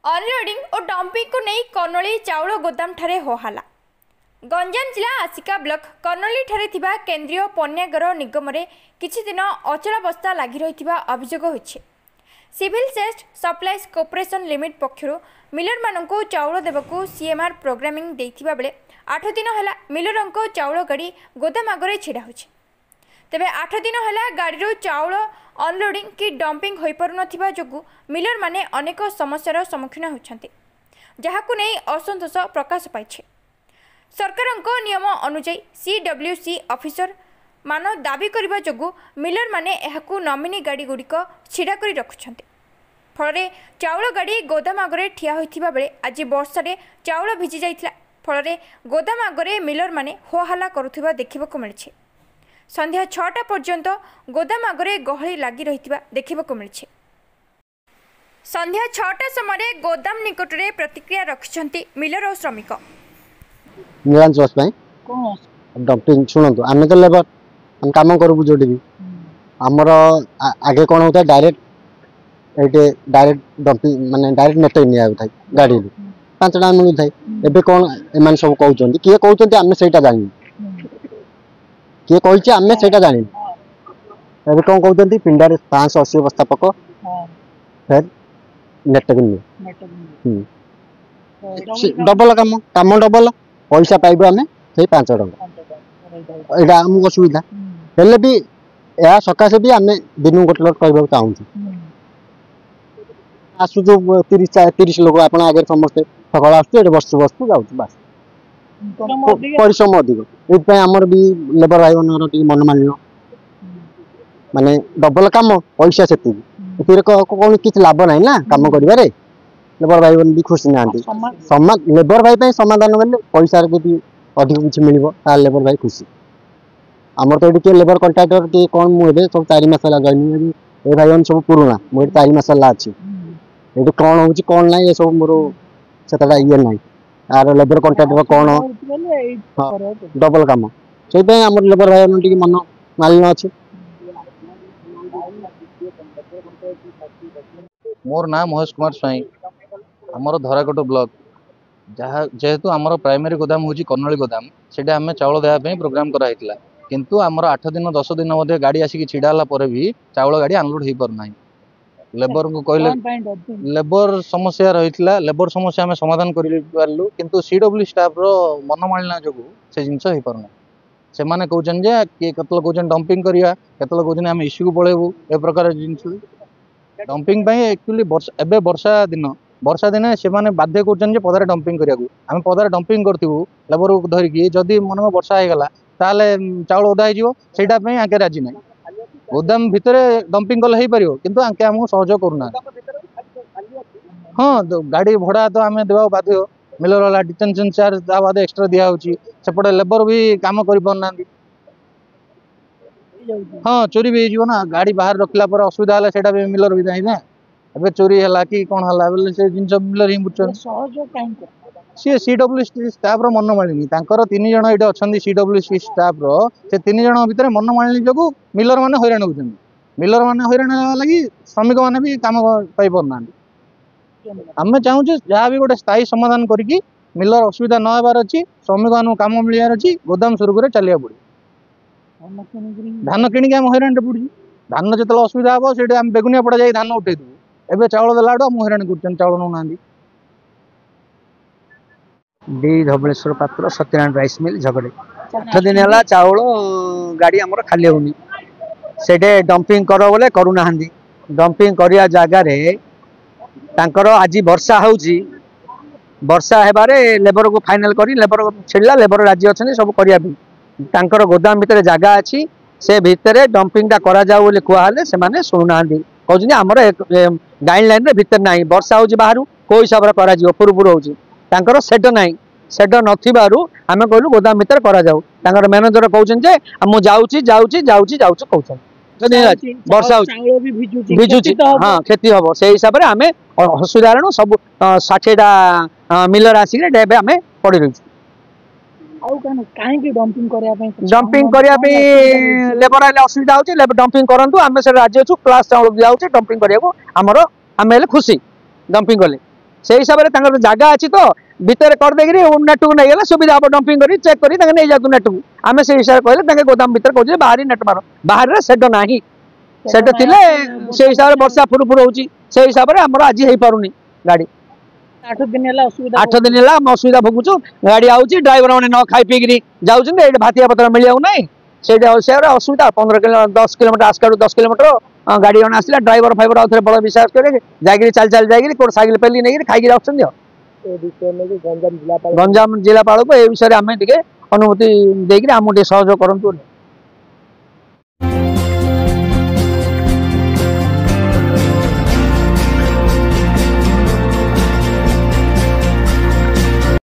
Unloading और dumping को नहीं कर्नोली चाउल गोदाम ठारे होहाला। गंजाम जिला आसिका ब्लॉक कर्नोली ठारे थिबा केंद्रीय पन्यागार निगम रे किछि दिन अचलावस्था लागि रहिथिबा अभियोग होइछे। सिविल सेस्ट सप्लाईज कॉर्पोरेशन लिमिट पक्षरु मिलर माननको चाउल देबाकू सीएमआर प्रोग्रामिंग देथिबा बेले 8 दिन हला मिलरंको चाउल गाड़ी गोदाम आगरे छिड़ा होइछे। तेबे 8 दिन हला गाड़ी चाउल अनलोडिंग कि डंपिंग होई पारु नथिबा जोगु मिलर माने अनेक समस्यार सम्मुखीन होछन्ते, जहाकु नै असंतोष प्रकाश पाइछे। सरकारक नियम अनुसार सीडब्ल्यूसी ऑफिसर मान दाबी करबा जोगु मिलर माने एहाकु नॉमिनी गाड़ी गुड़िक छिड़ा करी रखुछन्ते। फल चाउल गाड़ी गोदाम आगरे ठिया होइथिबा बेले आज वर्षा चाउल भिजी जाइथिला। फल गोदाम आगरे मिलर माने होहल्ला करुथिबा देखिबाकु मिलिछे। संध्या 6टा पर्यंत गोदाम आगरे गहली लगी रही देखा मिली। संध्या 6टा समय गोदाम निकट में प्रतिक्रिया रखिंट मिलर और श्रमिक डंपिंग शुणु आम तो लेबर हम कम करूँ जो भी आमर आगे कौन होता है डायरेक्ट डायरेक्ट डंपिंग माने डायरेक्ट नेट नि गाड़ी 5 टाँग मिलू था। एवं कौन एम सब कहते किए कहते आम से जानी किए कही आम से जानी एवं कौन कहते पिंडार 580 बस्ता पक फिर नेट डबल कम कम डबल पैसा पाइबू आम से 5 टका यहाँ आमको असुविधा हेल्ले भी या सकाशे भी आम दिन गोटे लोट कहना चाहूँ आसुचु 30 लोग आप आगे समस्ते सकाल आसुचे बसु बसु जाऊँ बास परिश्रम अधिक ये आमर भी लेबर भाई मन मन मानिल माने डबल कम पैसा से कौन किसी लाभ ना ना कम कर लेबर भाई भी खुशी ना लेबर भाई समाधान कले पैसा भी अधिक किसी मिल लेबर भाई खुशी आमर तो ये लेबर कंट्राक्टर किए कौन मुझे सब 4 मास जॉइन ए भाई सब पुराना मुझे 4 मास अच्छी ये कौन हो कौन ना ये सब मोर से ये ना आर लेबर कंट्राक्टर कौन डबल कम से आम लेबर भाई मन मालिन अच्छे। मोर ना महेश कुमार स्वाई आमर धराकोट ब्लॉक जहाँ जेहेतु आमर प्राइमरी गोदाम हूँ कर्नोली गोदाम से आम चाउल देवाई प्रोग्राम कराइला किंतु आमर 8 दिन 10 दिन मध्य गाड़ी आसिक छिड़ा रही चाउल गाड़ी अनलोड हो पारना लेबर को कहले लेबर समस्या रही लेबर समस्या आम समाधान करूँ किंतु सीडब्ल्यू स्टाफ मनमालिना जो से जिनस हो पारना से मैंने कहते किए केत कहते डंपिंग करवा केत कहते आम इश्यू को पलैबू ए प्रकार जिन डंपिंग एक्चुअली वर्षा दिन से बाध्य कर पदार डंपिंग करने आम पदार डंपिंग करूँ लेबर को धरिकी जदि मन वर्षा हो गला ताले चाउल ओदा होटापी आके राजी ना गोदाम भितर डंपिंग कले हो पार कितु आके आमको सहयोग करूना। हाँ तो गाड़ी भड़ा तो आम देवा बाध्य मिलर वाला डिटेंशन चार्ज बाद एक्सट्रा दिखाई सेपटे लेबर भी काम कर पारना। हाँ चोरी भी हो ना गाड़ी बाहर रखला पर असुविधा है सेटा भी मिलर भी नहीं ना ए चोरी है कि कौन है बोले से जिन मिलर ही बुझे सी सीडब्ल्यू स्टाफ मन मालिनी 3 जन ये अच्छा सीडब्ल्यू स्टाफ से 3 जन भितर मन मालिनी जो मिलर मैंने हैरान होती मिलर मैंने हैरान लगी श्रमिक मैंने भी कम पाई पारना। आम चाहूँ जहाँ भी गोटे स्थायी समाधान करके मिलर असुविधा न होबार अच्छी श्रमिक मान कम मिलवार अच्छी गोदाम सुरुख चलिया पड़े धान किणिक आम हैरान पड़ी धान जो असुविधा हम से बेगुनिया पड़ा जाए धान उठे देव एवं चाउल देला आम हैरान कर चाउल नौना डी धवलेश्वर पात्र सत्यनारायण राइस मिल झगड़े 8 दिन है चाउल गाड़ी आमर खाली होनी से डंपिंग कर बोले करूना डंपिंग करिया जगार आज वर्षा होउची वर्षा हेबारे लेबर को फाइनल करी लेबर छेड़ला लेबर राजी अच्छा सब करने गोदाम भितर जगह अच्छी से भितर डंपिंग टा करा जाऊ बोले कहले से माने शुणुना कहते आमर गाइडलाइन भितर ना वर्षा हो बाहर को हिसाब से करा पूर्व हो सेड ना सेड नथिबारु आमे कहलु गोदाम भीतर करा जाऊ मैनेजर कहते मु जाऊँगी जाऊँगी जाऊँगी जाऊँगी कहते वर्षा भिजुची हाँ क्षति हम से हिसाब से आम असुविधा सब 60टा मिलर आसिक डेबे आम पड़ी रही डंपिंग करने लेबर आए असुविधा हो डंपिंग करूँ आम से राज्य अच्छु क्लास चाउल दिखाई डंपिंग करने आम खुशी डंपिंग कले से हिसाब से जगह अच्छी तो भितर करदे नेट को नहीं सुविधा हम डंपिंग कर चेक कर नहीं जातु नेट को आम से हिसाब से कहले गोदाम भितर कहे बाहरी नेट मार बाहर सेट ना सेट थे से हिसाब से वर्षा फुरफुर हो हिसाब से आम आज हो पारुनी गाड़ी 8 दिन है असुविधा 8 दिन है असुविधा भोगुचु गाड़ी आउची ड्राइवर मैंने न खाई पीकरी जाऊँ ये भातिया पत्र मिल जाऊ ना से असुविधा 10 किलोमीटर आसका 10 किलोमीटर गाड़ी जन आसला ड्राइवर फाइवर आउ बड़ विश्वास करे जाकि चल चल जाकि कोट साइकिल पेली नहीं खाई आसुन गंजाम जिलापाल को ए विषय में अनुमति देकर आमको सहयोग करूँ।